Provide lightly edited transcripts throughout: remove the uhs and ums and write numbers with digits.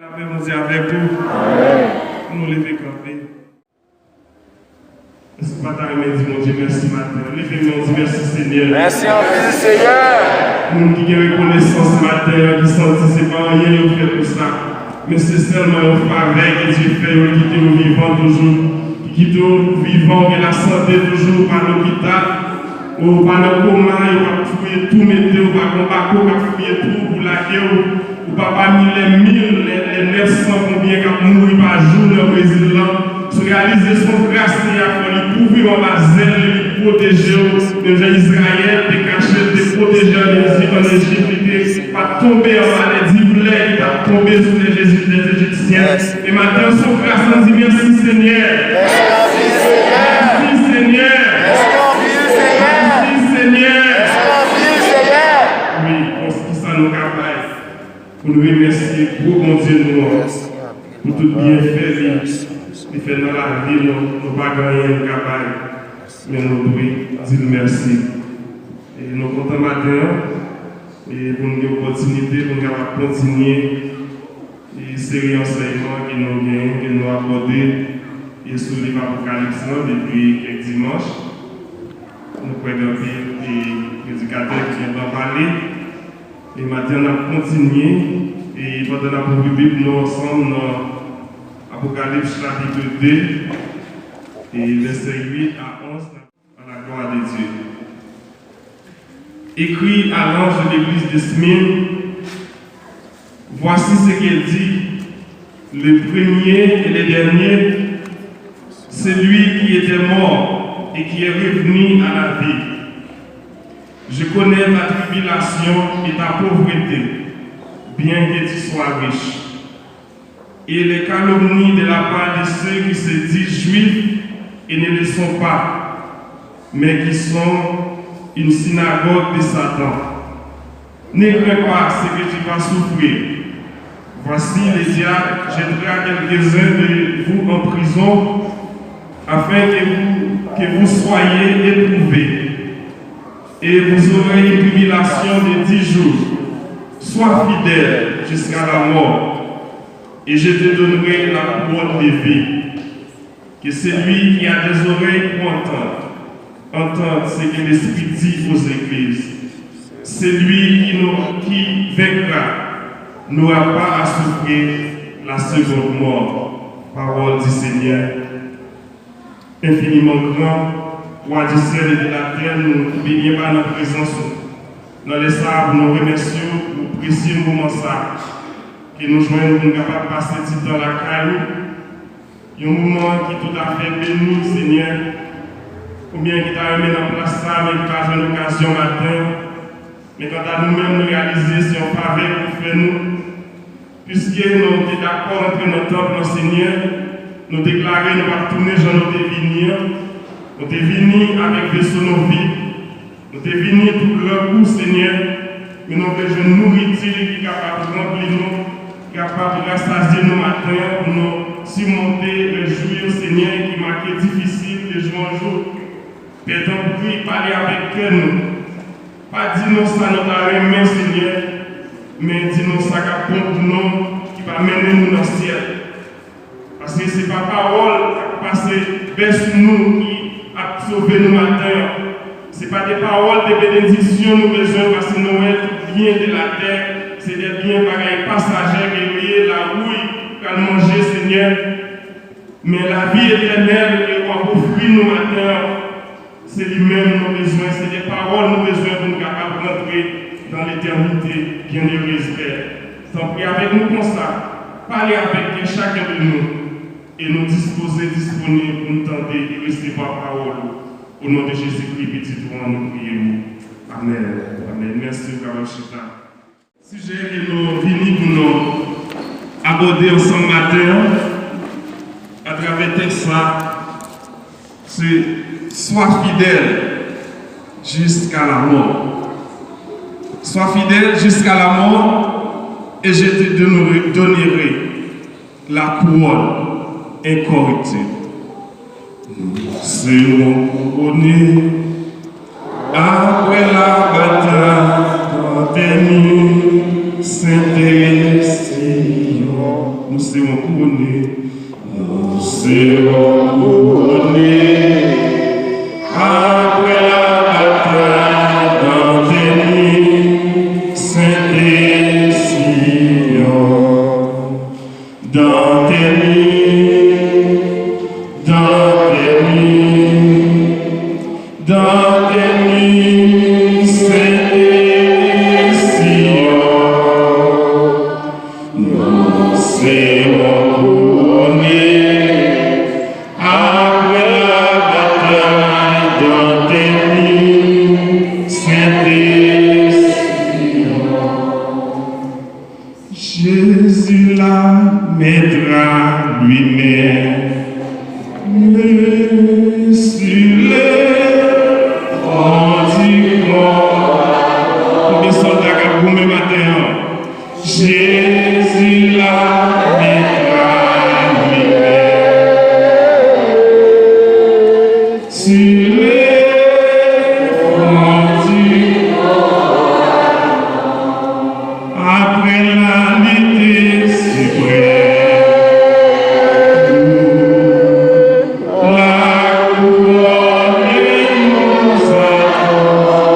Avec vous, nous lever camper. Est-ce que pas t'arriver dire mon Dieu merci matin? Levez-moi, on dit merci Seigneur. Merci en plus Seigneur. Nous qui avons reconnaissance matin, qui sentent c'est pas rien qui fait pour ça. Mais c'est seulement un faveur que Dieu fait, qui quitte nous vivants toujours, qui quitte nous vivants, qui la santé toujours par l'hôpital, ou par le coma, ou va fouiller tout, mettre, ou va combattre, ou va fouiller tout pour la guerre. Ou pas parmi les 1000, les 900 combien qui ont mouru par jour le président, se réaliser son grâce et à couvrir en la zèle, protéger les gens Israël, de cacher, de protéger en Égypte, pas tomber en maladie, il va tomber sur les Égyptiens. Et maintenant, son grâce, on dit merci Seigneur. Merci Seigneur. Merci Seigneur. Merci Seigneur. Oui, pour ce qui s'en nous capables. Pour nous remercier pour bon Dieu nous, pour tout bien fait, il fait dans la vie, nous ne pas gagner un travail, mais nous devons dire merci. Et nous comptons matin, et pour nous donner l'opportunité, pour nous continuer les séries d'enseignement que nous gagnons, que nous abordons, et sur les Apocalypse depuis quelques dimanches. Nous pouvons des éducateurs qui viennent d'en parler. Et maintenant, on a continué et pendant la Bible, nous ensemble dans Apocalypse chapitre 2 et verset 8 à 11 à la gloire de Dieu. Écrit à l'ange de l'église de Smyrne, voici ce qu'il dit, le premier et le dernier, celui qui était mort et qui est revenu à la vie. Je connais ta tribulation et ta pauvreté, bien que tu sois riche. Et les calomnies de la part de ceux qui se disent juifs et ne le sont pas, mais qui sont une synagogue de Satan. Ne crains pas ce que tu vas souffrir. Voici le diable jettera quelques-uns de vous en prison, afin que vous soyez éprouvés. Et vous aurez une tribulation de 10 jours. Sois fidèle jusqu'à la mort, et je te donnerai la couronne de vie. Que celui qui a des oreilles pour entende ce que l'Esprit dit aux églises. Celui qui vaincra n'aura pas à souffrir la seconde mort. Parole du Seigneur. Infiniment grand, Roi du ciel et de la terre, nous bénissons par notre présence dans les sables, nous remercions pour précieux moment ça, que nous joignons pour nous capables de passer du temps à la caille. Un moment qui est tout à fait béni, Seigneur. Combien qui t'a remis dans place ça, mais qui t'a fait une occasion matin. Mais quant à nous-mêmes, nous réaliser si on faveur pour faire nous, puisque nous sommes d'accord entre notre temple, Seigneur, nous déclarer, nous pas tourner, j'en ai venir. Nous sommes venus avec vaisseau nos vies. Nous sommes venus pour grand coup, Seigneur. Mais nous avons besoin de nourriture qui est capable de remplir nous, capable de rassasier nos matins pour nous surmonter le jour, Seigneur, qui marquait difficile de jour en jour. Père, donc, prie, parler avec nous. Pas dire-nous ça dans ta main, Seigneur, mais dis-nous ça qui compte nous, qui va mener nous dans le ciel. Parce que ce n'est pas parole qui passe vers nous qui a sauvé nos matins. Ce n'est pas des paroles de bénédiction nous besoin parce que nous sommes bien de la terre. C'est des biens pareils passagers qui liés la rouille qu'à manger, Seigneur. Mais la vie éternelle que va offrir nos matins, c'est lui-même nos besoins. C'est des paroles nos besoins pour nous capables de rentrer dans l'éternité. Bienheureuse Père. T'en prie avec nous comme ça. Parlez avec chacun de nous. Et nous disposer disponibles pour nous tenter et recevoir la parole. Au nom de Jésus-Christ, petit roi, nous prions. Amen. Amen. Merci, Carole Chita. Sujet que nous venons pour nous aborder ensemble matin, à travers texte ça, c'est sois fidèle jusqu'à la mort. Sois fidèle jusqu'à la mort, et je te donnerai la couronne incorruptible. Nous serons couronnés après la bataille dans des nuits, Saint-Seigneur. nous serons couronnés. Nous serons couronnés après la bataille dans tes nuits, Saint-Sion. Dans tes nuits, dans tes nuits, dans tes nuits, Saint-Sion. Nous serons couronnés après la bataille dans tes nuits, Saint-Sion. Jésus la mettra lui-même sur les frontières. Combien de soldats qui ont goûté matin? Jésus la mettra lui-même sur les frontières. Après la nuit suprême, la couronne nous attend.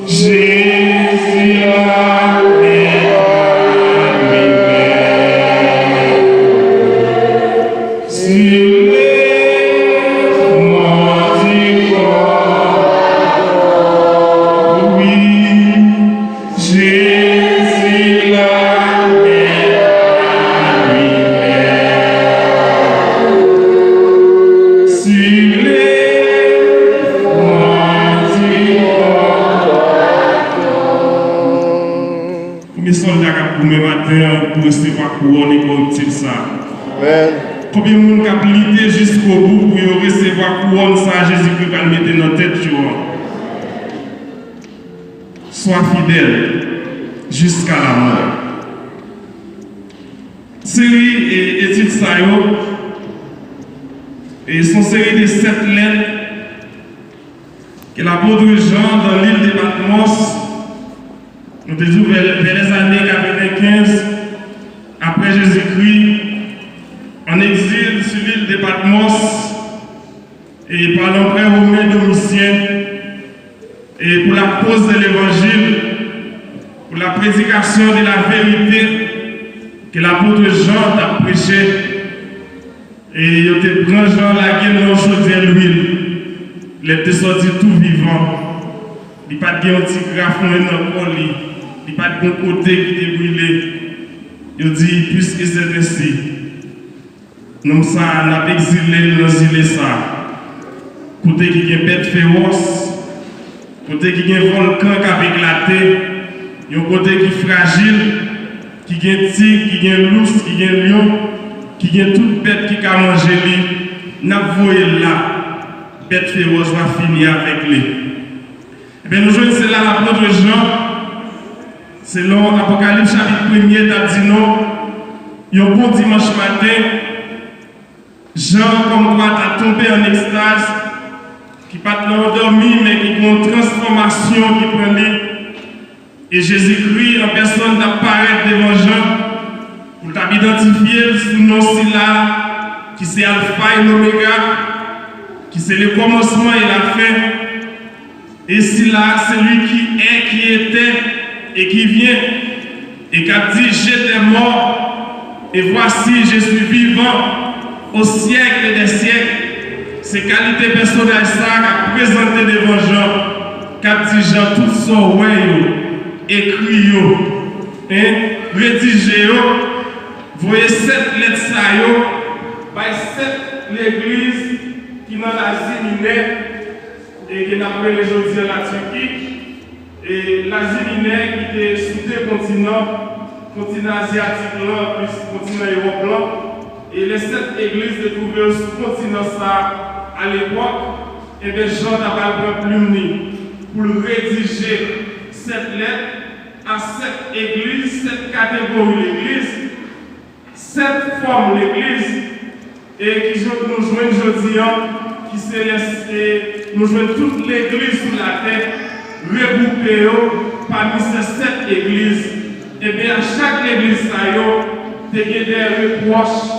Jésus la mettra lui-même sur les frontières. Oui, Jésus la mettra lui-même sur les frontières. Combien de soldats qui pour mes matins pour recevoir couronne incorruptible ça? Amen. Combien de monde qui a lutté jusqu'au bout pour recevoir couronne ça? Jésus-Christ va le mettre dans la tête. Sois fidèle jusqu'à la mort. Série et études ça et son série de 7 lettres que l'apôtre Jean dans l'île de Patmos nous disons vers les années 95 après Jésus-Christ en exil sur l'île de Patmos et par l'empereur romain Domitien. Et pour la cause de l'évangile, pour la prédication de la vérité que l'apôtre Jean a prêché, et il était grand Jean la gueule dans chaudière l'huile, il était sorti tout vivant, il n'y a pas de petit grafon dans le corps, il n'y a pas de bon côté qui était brûlé. Il dit, puisque c'est ainsi, nous avons exilé dans l'île ça, côté qui est bête féroce. Côté qui a un volcan qui a éclaté, un côté qui est fragile, qui a un tigre, qui a un loup, qui a un lion, qui a toute bête qui a mangé lui. N'a voyé là, bête féroce va finir avec lui. Et bien nous jouons c'est là l'apôtre Jean, selon Apocalypse chapitre 1er, t'as dit non, un bon dimanche matin, Jean comme quoi t'as tombé en extase, qui pas endormi, mais qui ont une transformation qui prend lui. Et Jésus-Christ en personne d'apparaître devant Jean pour t'identifier sous nom là, qui c'est Alpha et l'Oméga, qui c'est le commencement et la fin. Et si là, c'est lui qui est, qui était et qui vient, et qui a dit j'étais mort, et voici je suis vivant au siècle des siècles. Ces qualités personnelles ça qu'a présenté devant Jean, qu'a dit Jean tout son ouais écrit rédigé voyez 7 lettres ça by 7 l'église qui dans l'Asie mineure et qui n'a appelé aujourd'hui la Turquie et l'Asie mineure qui était sous 2 continents, continent asiatique là plus continent européen et les 7 églises se trouvaient sur le continent ça à l'époque, et bien Jean n'a pas pris plume pour rédiger 7 lettres à 7 églises, 7 catégories l'église, 7 formes l'église, et qui nous joignent aujourd'hui, qui nous joignent toute l'église sur la terre, regroupée parmi ces 7 églises. et bien à chaque église, tu as des reproches,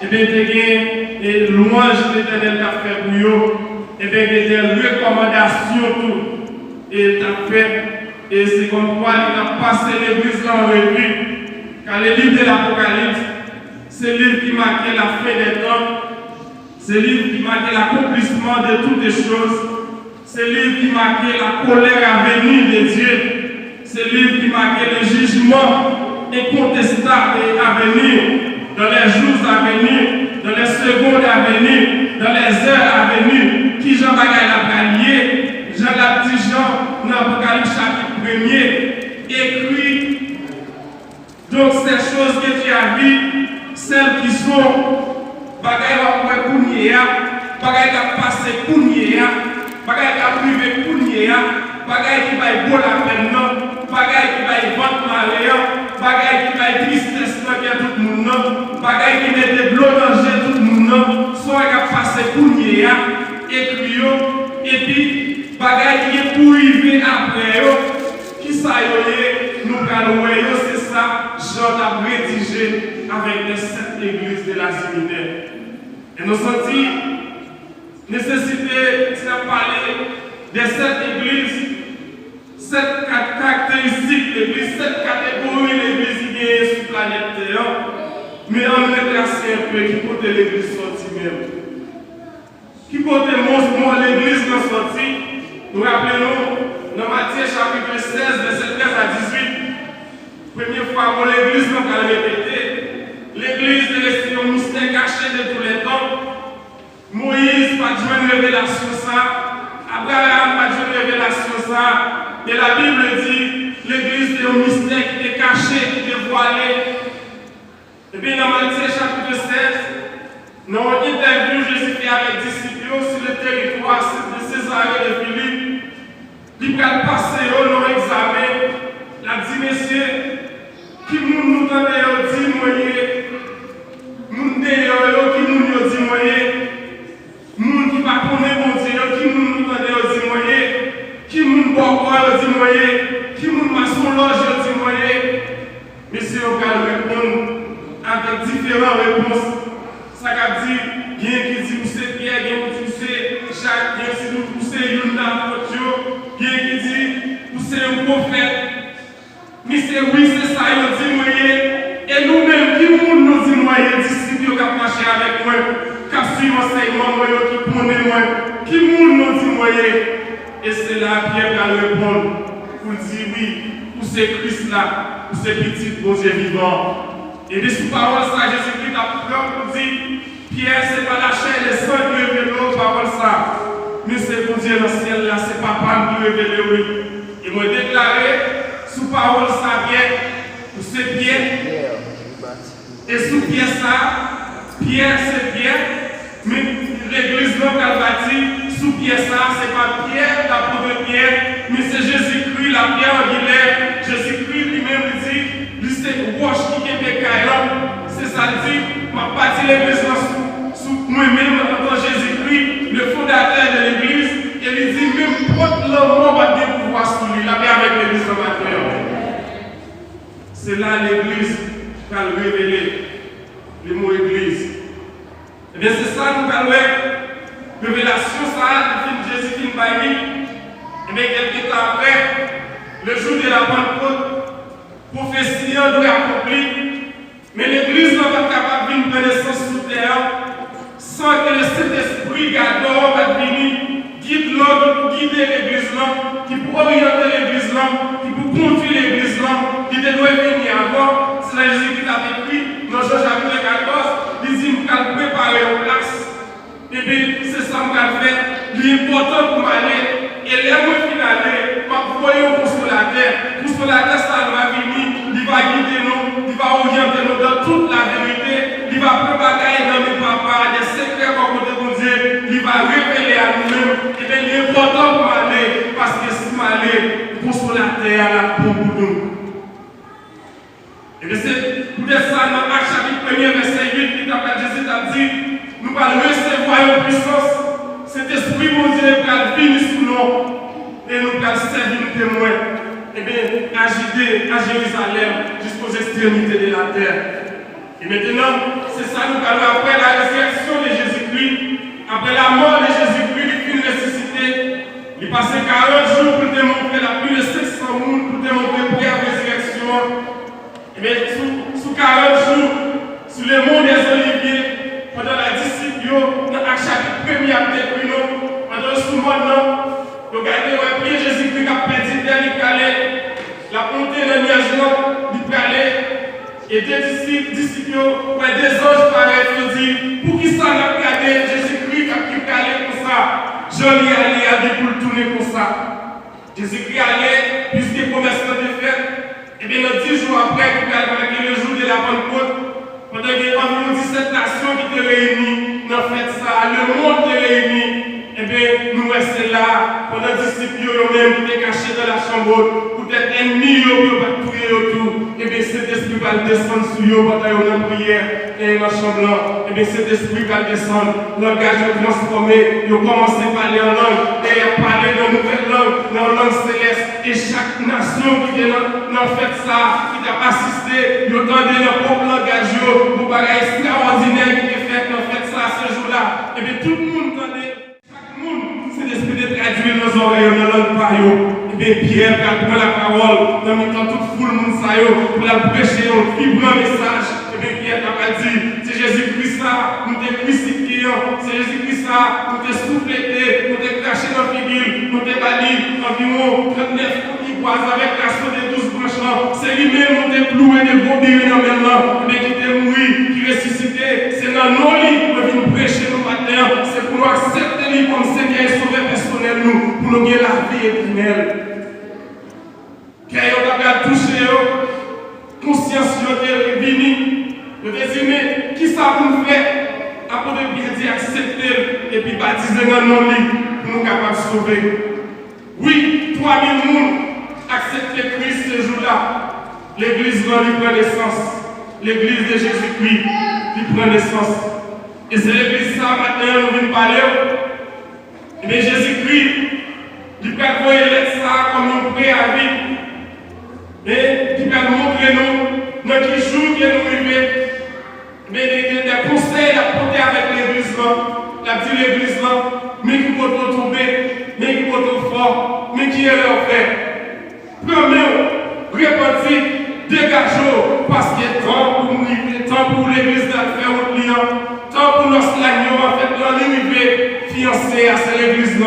et bien tu as des louanges de l'Éternel qui a fait pour eux, et bien des recommandations tout, et tu as fait, et c'est comme quoi il a passé l'église en revue, car le livre de l'Apocalypse, c'est le livre qui marquait la fin des temps, c'est le livre qui marquait l'accomplissement de toutes les choses, c'est le livre qui marquait la colère à venir de Dieu, c'est le livre qui marquait le jugement incontestable à venir, dans les jours à venir, dans les secondes à venir, dans les heures à venir, qui Jean Bagaille a lié, Jean l'a dit Jean, dans l'Apocalypse chapitre 1er, écrit. Donc ces choses que tu as vues, celles qui sont bagaille va pour nier, bagaille qui passé pour nier, bagaille qui privé pour nier, bagaille qui va beau la peine, bagaille qui va vendre malheur, bagaille qui va tristesse dans tout le monde, bagaille qui met de l'eau dans tout le monde, soit qui passé pour nier, écrit, et puis bagaille qui est pour arriver après, qui ça y est, nous allons c'est ça, Jean a rédigé avec les 7 églises de la séminaire. Et nous sentis nécessité de parler des 7 églises, 7 caractéristiques de l'église, 7 catégories d'églises qui sont sur la planète Terre, mais on est assez un peu qui côté l'église sortie même. Qui côté l'église non sortie, nous rappelons dans Matthieu chapitre 16, verset 13 à 18. Première fois pour l'église, nous allons répéter. L'église est restée un mystère caché de tous les temps. Moïse n'a pas joué une révélation ça. Abraham n'a pas joué une révélation ça. Et la Bible dit l'église est un mystère qui est caché, qui est voilé. Et bien dans Matthieu chapitre 16, nous avons interviewé Jésus avec des disciples sur le territoire de Césarée de Philippe. Il va passer au examen. La dit, messieurs, qui nous tendez dit moyen, nous d'ailleurs qui nous dit moyen, nous qui va connaître mon Dieu, qui nous tendez dit moyen, qui nous boit dit moyen, qui nous maçon loge dit moyen. Messieurs, on va répondre avec différentes réponses. Ça veut dire, il y a qui dit c'est Pierre, il y a qui dit c'est Jacques, il y a qui dit c'est Yuna, il y a qui dit c'est un prophète. Mais c'est oui, c'est ça, il dit moyen. Et nous-mêmes, qui nous dit moyen, disciples qui ont marché avec moi, qui ont suivi l'enseignement, qui connaissent moi, qui nous dit moyen. Et c'est là Pierre qui a répondu pour dire oui, pour ce Christ-là, pour ce petit bon Dieu vivant. Et de sous parole, ça, Jésus-Christ a pour dire Pierre, ce n'est pas la chair et le sang qui révèle parole ça. Mais c'est pour Dieu dans le ciel là, c'est papa qui révèle oui. Il m'a déclaré. Sous parole ça vient pour ce Pierre. Et sous Pierre ça, Pierre c'est Pierre, mais l'église non qu'elle bâtit, sous Pierre ça, c'est pas Pierre, l'apôtre Pierre, mais c'est Jésus-Christ, la pierre angulaire. Jésus-Christ lui-même dit, c'est roche qui est pécaïla. C'est ça le dit, ma bâti l'église sous moi-même en tant que Jésus-Christ, le fondateur de l'église, et il dit même contre l'homme va pouvoir sous lui, la paix avec l'église de ma terre. C'est là l'église qui a révélé le mot église. Et bien c'est ça nous avons révélation ça, le Jésus qui nous a dit. Et bien quelques temps après, le jour de la Pentecôte, prophétie doit accomplir. Mais l'église n'est pas capable d'une connaissance sous terre sans que le Saint-Esprit gardant va venir guide l'homme, guider l'église là, qui peut orienter l'église là, qui peut conduire l'église là, qui doit venir avant. C'est la Jésus qui t'a écrit dans Jean chapitre 14, il dit qu'il préparer en place. Et bien c'est ça qu'il a fait. L'important pour aller, et les mots finales, pour voyer au consolateur. Consolateur, ça va venir, il va guider nous, il va orienter nous dans toute la vérité, il va préparer dans mes papas des secrets qu'on côté de Dieu, il va révéler à nous-mêmes. Et bien l'important pour aller, parce que si je aller, le consolateur là pour nous. Et bien c'est pour ça, dans Actes chapitre 1, verset 8, Jésus a dit, nous allons recevoir une puissance. Cet esprit, mon Dieu, va venir sous nous et nous allons servir témoin. agiter à Jérusalem jusqu'aux extrémités de la terre. Et maintenant, c'est ça nous allons après la résurrection de Jésus-Christ, après la mort de Jésus-Christ, il fut ressuscité. Il passait 40 jours pour démontrer la plus de 700 personnes, pour démontrer la résurrection. Et bien, sous 40 jours, sur le mont des Oliviers, pendant la disciple, dans le chapitre 1er, pendant ce mois, regardez, puis Jésus-Christ a perdu dernier calais, la montée de nuage, du calais. Et des disciples, des anges pareils, ils disent, pour qui ça n'a pas regardé Jésus-Christ qui calait comme ça, Jean y allait à pour le tourner comme ça. Jésus-Christ allait, puisque promesse de fait, et bien 10 jours après, le jour de la Pentecôte, pendant qu'il y a environ 17 nations qui étaient réunies, dans fait ça, le monde est réuni, et bien nous restons là, pendant les disciples, eux-mêmes, qui étaient cachés dans la chambre, pour être ennemis, pour pas tout autour. Et bien cet esprit va descendre sur eux pendant une prière et dans la chambre. Et bien cet esprit va descendre, langage est transformé, ils ont commencé à parler en langue, et à parler dans une nouvelle langue, dans la langue céleste. Et chaque nation qui est dans fait ça, qui a assisté, ils ont entendu leur propre langage, pour bagaille extraordinaire qui est fait dans fait ça ce jour-là. Et bien tout le monde entendait, chaque monde, c'est l'esprit de traduire nos oreilles dans la langue par eux. Pierre qui prend la parole, dans le temps toute foule monde pour la prêcher un vibrant message. Et bien Pierre a dit, c'est Jésus-Christ ça, nous t'es crucifié, c'est Jésus-Christ ça, nous t'es soufflété, nous t'es craché dans la figure, nous t'es banni environ 39 ivoires avec la sauce des 12 branches. C'est lui-même nous t'es cloué de gros billets dans le même mais qui t'est mort, qui ressuscité. C'est dans nos lits que nous prêcher nos matins, c'est pour nous accepter lui comme Seigneur et Sauveur personnel nous, pour nous gagner la vie éternelle. Quand on a touché, conscience est venue, de désigner qui ça pour nous faire, après de bien dire accepter et puis baptiser dans nos lits pour nous capables de sauver. Oui, 3000 personnes acceptent Christ ce jour-là. L'église va lui prendre naissance. L'église de Jésus-Christ lui prend naissance. Et c'est l'église ça maintenant nous venons parler. Et bien Jésus-Christ, lui peut envoyer ça comme un préavis. Et qui va nous montrer nous, dans quel jour que nous vivons, mais des conseils à porter avec l'église, la petite église, mais qui vont tomber, mais qui vont fort, mais qui est leur fait. Premier, repentir, dégageons, parce qu'il est temps pour nous vivre, temps pour l'église de faire un client, temps pour nous l'agneau, en fait, l'arrivée fiancée à cette église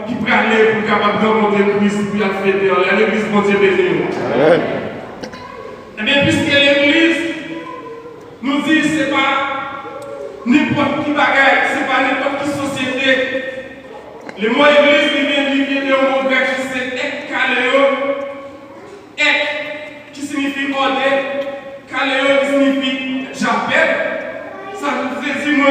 qui peut aller pour capable de rencontrer Christ, pour la fêter, l'église, mon Dieu béni. Eh bien, puisque l'église nous dit que ce n'est pas n'importe qui bagaille, ce n'est pas n'importe qui société. Le mot église, il vient de un mot grec qui c'est ekkaleo. Ek, qui signifie ordre, kaleo, qui signifie j'appelle. Ça veut dire moi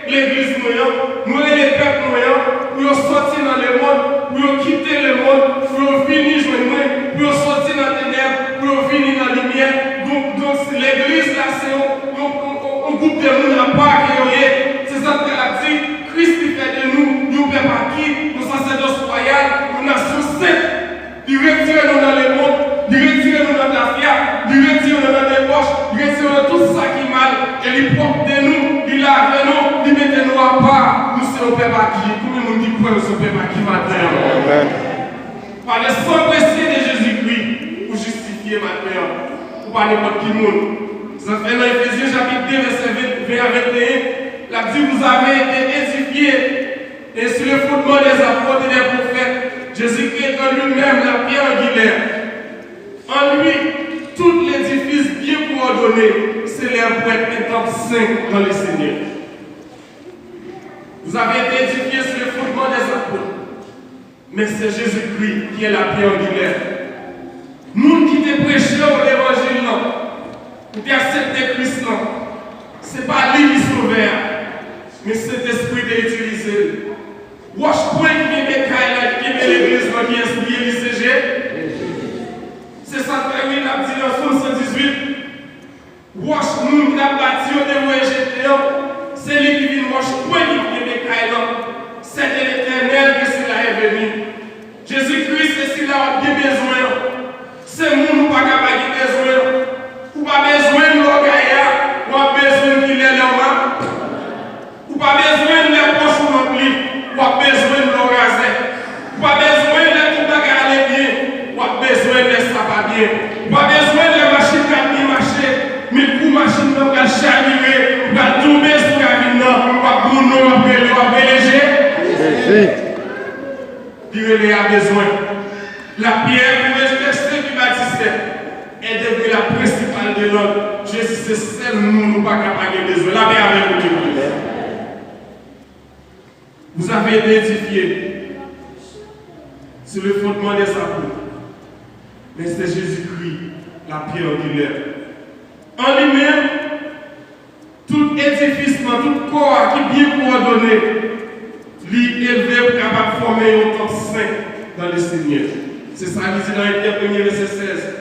l'église moyen, moi les peuples moyens, pour sortir dans le monde, pour quitter le monde, pour finir joindre, pour sortir dans les ténèbres, pour finir dans la lumière. Donc l'église là, c'est un groupe de monde à part qui est. C'est ça qu'elle a dit. Christ fait de nous, nous peuple acquis, nous sacerdoce royal, nous nation sainte. Il retire nous dans le monde, il retire nous dans la fière, il retire nous dans les poches, il retire nous tout ça qui est mal, et il porte de nous, il lave nous, il met nous à part. Nous sommes peuple acquis. Comment nous dit quoi nous sommes peuple acquis maintenant? Par le sang précieux de Jésus-Christ, pour justifier maintenant, pour pas n'importe qui monde. Ça fait dans Ephésiens chapitre 2, verset 20 à 21, la dit vous avez été édifiés, et sur le fondement des apôtres et des prophètes, Jésus-Christ est en lui-même la pierre angulaire. En lui, tout l'édifice bien coordonné s'élève pour être un temple saint dans le Seigneur. Vous avez été édifiés sur le fondement des apôtres, mais c'est Jésus-Christ qui est la pierre angulaire. Nous qui te prêchons l'évangile, nous qui acceptons Christ, ce n'est pas lui qui sauve, mais c'est l'esprit qui est utilisé. Wash point qui vient de l'église qui est inspiré l'ICG. C'est ça que il a dit dans 118. Wash nous qui a bâti au niveau égyptien. C'est lui qui vient wash point qui vient de c'est de l'éternel que cela est venu. Jésus-Christ, c'est ce qu'il a bien besoin. besoin. La pierre pour rejeter ceux qui bâtissaient est devenue la principale de l'autre. Jésus, c'est celle nous pas capables de besoin. La paix avec vous. Vous avez été édifiés sur le fondement des apôtres. Mais c'est Jésus-Christ, la pierre angulaire. En lui-même, tout édifice, tout corps qui est bien coordonné, lui élevé pour capable de former un temps saint dans le Seigneur. C'est ça qu'il dit dans Éphésiens 1 verset 16.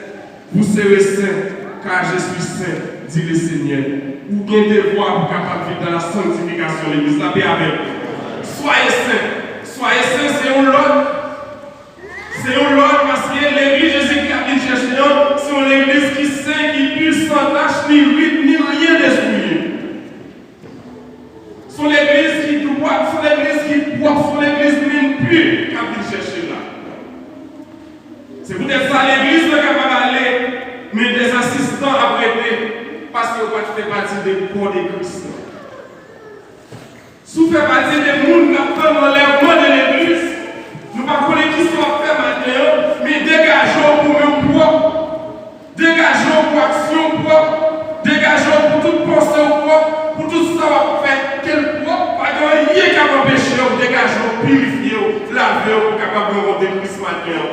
Vous serez saints, car je suis saint, dit le Seigneur. Vous avez des voies pour capable de vivre dans la sanctification de l'Église. La paix avec vous. Soyez saints. Soyez saints, c'est un lot. C'est un lot parce que l'Église, Jésus-Christ a dit chercher, c'est une Église qui est sainte, qui pure, sans tache, ni rite, ni rien d'esprit. C'est l'Église qui doit, c'est l'Église qui propre, c'est l'Église même pure qui a dit chercher là. C'est peut-être ça l'Église qui est capable d'aller, mais des assistants à prêter parce que vous faites partie des corps de Christ. Si vous faites partie des gens qui ont fait l'enlèvement de l'Église, nous ne pouvons pas qui sont faits maintenant, mais dégageons pour nous propre, dégageons pour action propre, dégageons pour toute pensée propre, pour tout savoir-faire quel propre, pas de rien qui va empêcher, dégageons, purifier, laver, pour capable de monter Christ maintenant.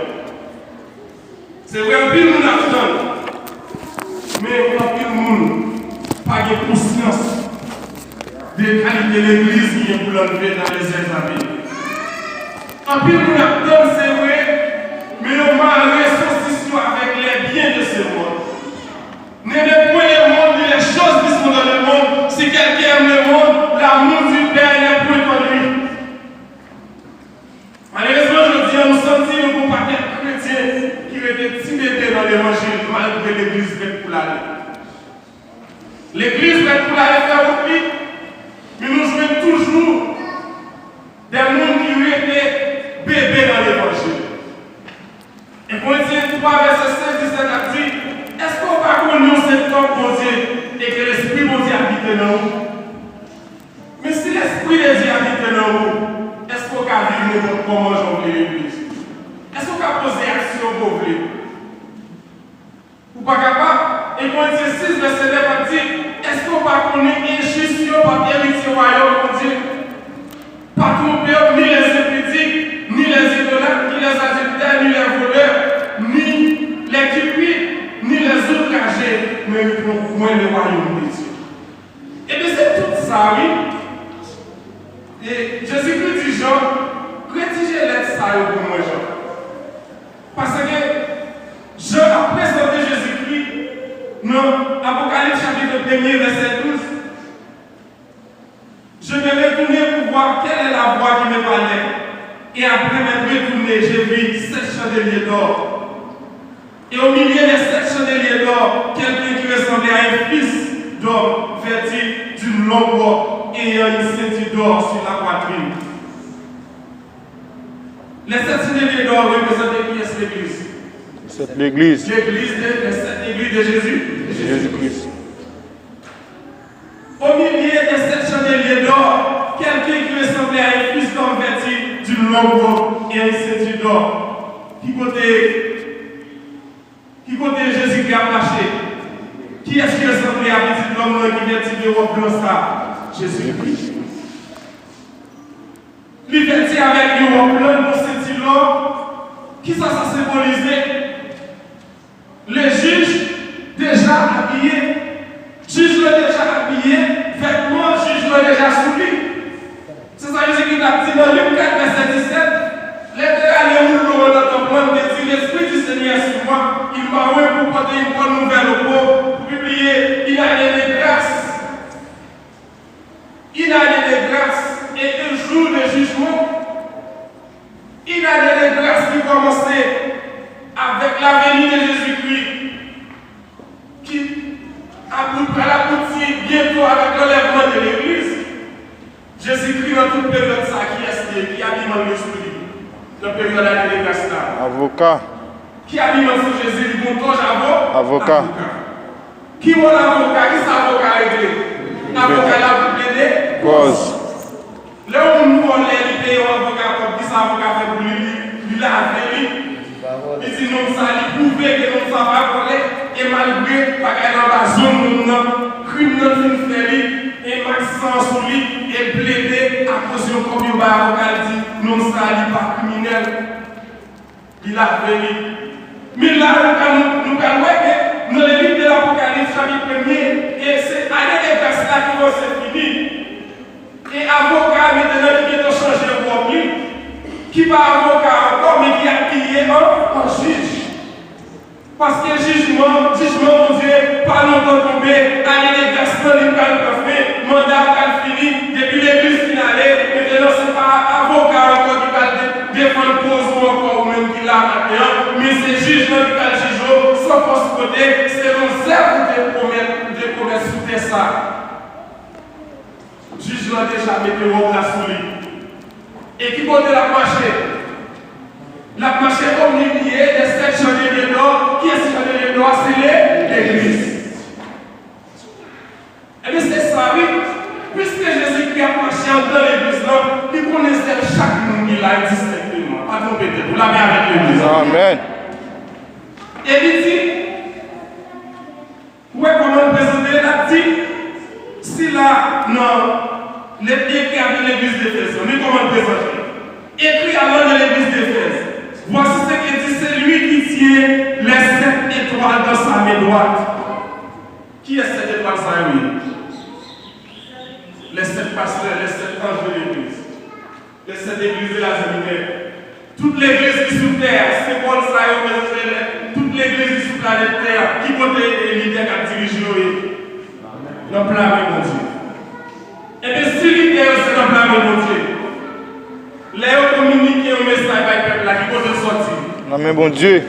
C'est vrai, un pile monde attend, mais un pile monde pas de conscience des qualités de l'Église qui est pour l'enlever dans les années. En pile monde attend, c'est vrai, mais on m'a ressuscité avec les biens de ce monde. N'est pas pour le monde, les choses qui sont dans le monde. Si quelqu'un aime le monde, l'amour du Père n'est point en lui. Malheureusement, je dis, nous sommes dit, nous ne pas être chrétiens qui étaient timidés dans l'évangile, malgré l'Église faite pour l'aller. L'Église faite pour l'aller faire au pli, mais nous jouons toujours des mondes qui ont été bébés dans l'évangile. Et Corinthiens 3, verset 16, 17 a dit, est-ce qu'on va connaître cet homme bon Dieu et que l'Esprit bon Dieu habite dans nous? Mais si l'Esprit de Dieu habite dans nous, est-ce qu'on va vivre comment j'en veux l'Église? Est-ce qu'on va poser action pour vous? Ou pas capable? Et Corinthiens 6, verset 9 a dit, est-ce qu'on va connaître injustice par héritier royaume bon Dieu? Pas tromper ni les impudiques, ni les idolâtres, ni les adultères, ni les voleurs, ni les cupides, ni les outragés, mais pour moins le royaume de Dieu. Et bien c'est tout ça, oui. Et Jésus-Christ dit, Jean, rédigez lettre ça pour moi, Jean. Parce que Jean a présenté Jésus-Christ dans Apocalypse chapitre 1, verset 12. Je vais retourner pour voir quelle est la voix qui me parlait. Et après m'être retourné, j'ai vu 7 chandeliers d'or. Et au milieu des 7 chandeliers d'or, quelqu'un qui ressemblait à un fils d'homme, vêtu d'une longue robe, ayant une ceinture d'or sur la poitrine. Les 7 chandeliers d'or représentaient qui est l'Église? C'est l'Église. L'Église, les 7 églises de Jésus. Jésus-Christ. Au milieu des 7 chandeliers d'or, quelqu'un qui ressemblait à un fils d'homme vêtu d'une longue robe et une ceinture d'or. Qui côté Jésus qui a marché? Qui est-ce qui ressemblait à un petit homme qui vêtu de robe blanche ça? Jésus-Christ. Lui vêtu avec une robe blanche, une ceinture d'or. Qui ça symbolisait? Le juge déjà habillé. Juge l'a déjà habillé, vêtements, juge l'a déjà soumis. C'est ça que Jésus a dit dans Luc 4, verset 17. L'éternel est où dans ton plan de dire l'Esprit du Seigneur sur moi. Il m'a envoyé pour porter une bonne nouvelle aux pauvres, pour publier une année de grâce. Une année de grâce et un jour de jugement. Une année de grâce qui commençait avec la venue de Jésus-Christ. Qui à la boutique, bientôt avec l'enlèvement de l'Église, Jésus-Christ dans toute période ça qui alimente l'esprit. Dans la période de la grâce là. Avocat. Qui alimente sur Jésus, il monte avocat. Qui est l'avocat? Qui est l'avocat réglé? L'avocat là pour plaider? Cause. Là où on voit les payer un avocat, qui est l'avocat fait pour lui laver nous ça prouver que nous sommes pas voler et malgré dans la zone nous crime nous fait et Maxence sur lui et plaider à cause de comme il va dit nous ça pas criminel. Il a venu. Mais là nous allons voir que dans le livre de l'Apocalypse chapitre 1er et c'est à des versets là qui vont se finir. Et avocat maintenant qui vient de changer pour lui, qui va avocat encore, mais qui a crié un juge. Parce que jugement, mon Dieu, pas longtemps tombé, allez les versets, les calmes fait, mandat a fini, depuis l'église finale, maintenant c'est pas avocat encore qui va défendre cause ou encore même qui l'a maintenant, mais c'est juge qui va juger, sans force côté, c'est nos œuvres de promesses sous ça. Juge l'a déjà mis le haut la souris. Et qui côté la marché? La marché au milieu des 7 chandeliers d'or. Qui est ce chandelier d'or? C'est l'église. Et bien c'est ça, oui. Puisque Jésus-Christ a marché dans l'église, il connaissait chaque monde qui l'a distinctement. Pas trompé, vous l'avez avec l'église. Amen. Et il dit, ouais, comment présenter la dit? Si là, non, les pieds qui avaient l'église d'Éphèse, on est comment présenter? Écrit alors de l'église d'Éphèse. Voici ce que dit, c'est lui qui tient les 7 étoiles dans sa main droite. Qui est cette étoile, ça, oui? Les 7 pasteurs, les 7 anges de l'église. Les 7 églises de la Zéminaire. Toute l'église qui est sous terre, c'est Paul, ça, toute l'église qui est sous la terre, qui peut être l'idée qui dirige dans le plan de mon Dieu. Et bien, si l'idée c'est dans le plan de mon Dieu, les communiquer un message avec le peuple là qui peut sortir. Amen, bon Dieu.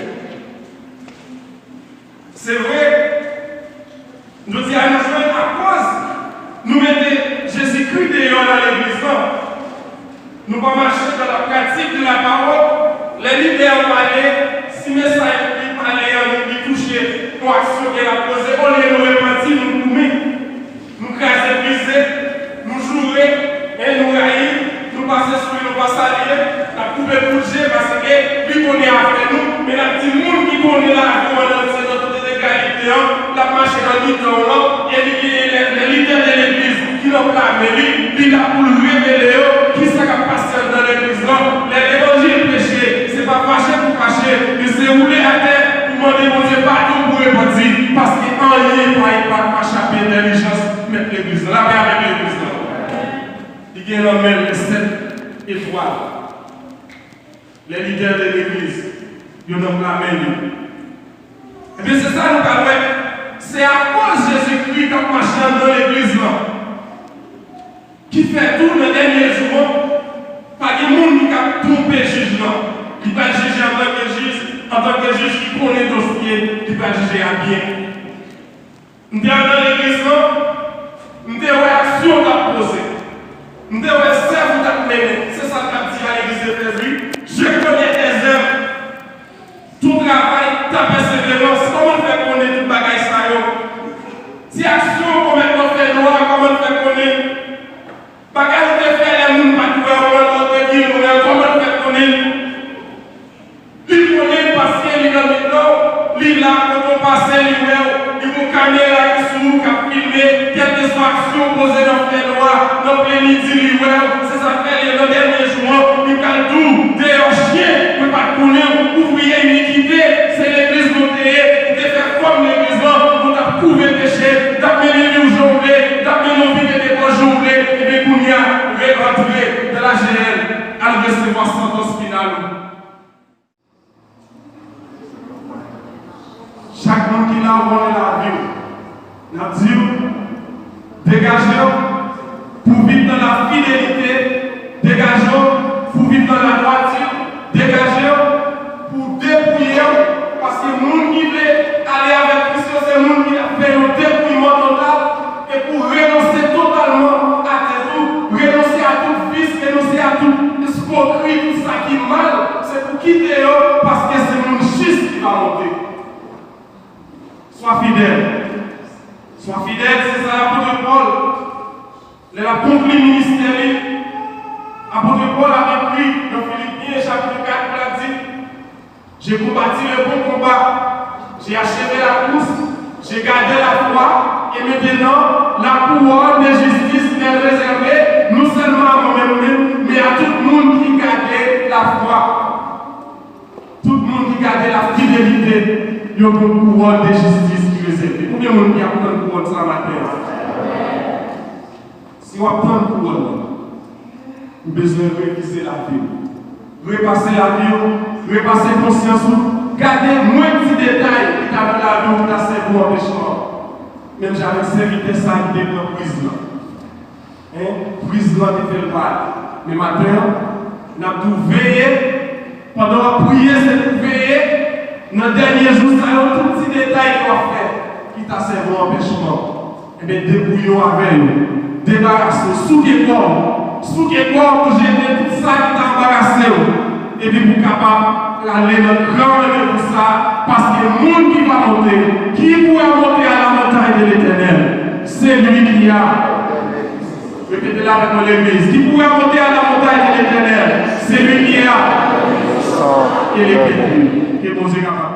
C'est vrai, nous disons à nous joindre à cause, nous mettons Jésus-Christ dehors dans l'église. Nous pas marcher dans la pratique de la parole. Les leaders parlent, si le message parle, il touche pour action qu'elle a posée, on les repentit, nous pouvons. Nous craser, briser, nous jouer, et nous railler, nous passer sur nous passer à l'île, nous couper bouger parce que lui connaît après nous, mais la petite monde qui connaît la vie, c'est notre égalité, la marche dans le temps, et les leaders de l'église qui n'ont pas mérité, il a pour le révéler, qui s'est passé dans l'église. L'évangile péché, c'est pas fâché pour fâcher, mais c'est rouler à terre pour demander mon Dieu pardon pour répondre, parce qu'en lien, pas échapper d'intelligence. Mettre l'église là, mais avec l'église là. Il y a l'homme les 7 étoiles. Les leaders de l'église, ils ont la main. Et bien c'est ça nous parlons. C'est à cause de Jésus-Christ qui a marché dans l'église là. Qui fait tout le dernier jour. Pas de monde qui a trompé le juge là. Qui va juger en tant que juge qui connaît le dossier, qui va juger à bien. Nous sommes dans l'église là. Nous avons action à poser. Nous avons servi à mener. C'est ça qu'a dit à l'église d'Éphèse. Je connais tes œuvres. Ton travail, ta persévérance. Comment faire connaître tout bagage ça? Si action, comment faire loi, comment faire connaître? Bagage de faire les gens, pas tout comment faire connaître? Il connaît parce qu'il est dans le temps. Il là, quand on passe, il vous caméra qui sous, qui a filmé, quelques actions posées dans les lois, dans les midi, c'est ça fait le dernier jour, il a tout, des chiens, mais pas connaître, ouvrier, iniquité, c'est l'église montée, de faire comme l'église, on a prouvé péché, d'amener les aujourd'hui, d'amener nos vies des bonnes journées, et bien qu'on y a rentré de la GL, à recevoir sentence finale. Chaque monde qui l'a envoyé la vie, n'a dit, dégagez pour vivre dans la fidélité, dégagez pour vivre dans la droiture, dégagez pour dépouiller, parce que le monde qui veut aller avec Christ, c'est le monde qui a fait un dépouillement total, et pour renoncer totalement à tout, renoncer à tout vice, renoncer à tout escroquerie, tout ça qui est mal, c'est pour quitter eux, parce que c'est le monde juste qui va monter. Sois fidèle. Sois fidèle, c'est ça l'apôtre Paul. Il a conclu le ministère. L'apôtre Paul a écrit dans Philippiens chapitre 4, il a dit J'ai combattu le bon combat. J'ai achevé la course. J'ai gardé la foi. Et maintenant, la couronne de justice est réservée non seulement à moi-même, mais à tout le monde qui gardait la foi. Tout le monde qui gardait la fidélité. Il y a une couronne de justice qui est réservée. Combien de monde qui a une couronne ça matin? Si on prend une couronne, nous avons besoin de réviser la vie. Repasser la vie, repasser la conscience, garder moins de petits détails qui t'avaient la vie ou la cerveau empêchement. Même j'avais servité ça qui était dans prise là. Prise là qui fait le mal. Mais maintenant, nous avons veillé, pendant la prière, c'est veiller, dans le dernier jour, ça y a un tout petit détail qu'on va faire qui t'a servi en empêchement. Et bien, débrouillons avec nous. Débarrassons, sous que quoi, pour gêner tout ça qui t'a embarrassé. Et puis, pour capable d'aller dans le grand pour ça, parce que le monde qui va monter, qui pourra monter à la montagne de l'Éternel, c'est lui qui a. Répétez-la avec mon l'église. Qui pourra monter à la montagne de l'Éternel, c'est lui qui a. Et les que Dieu capable.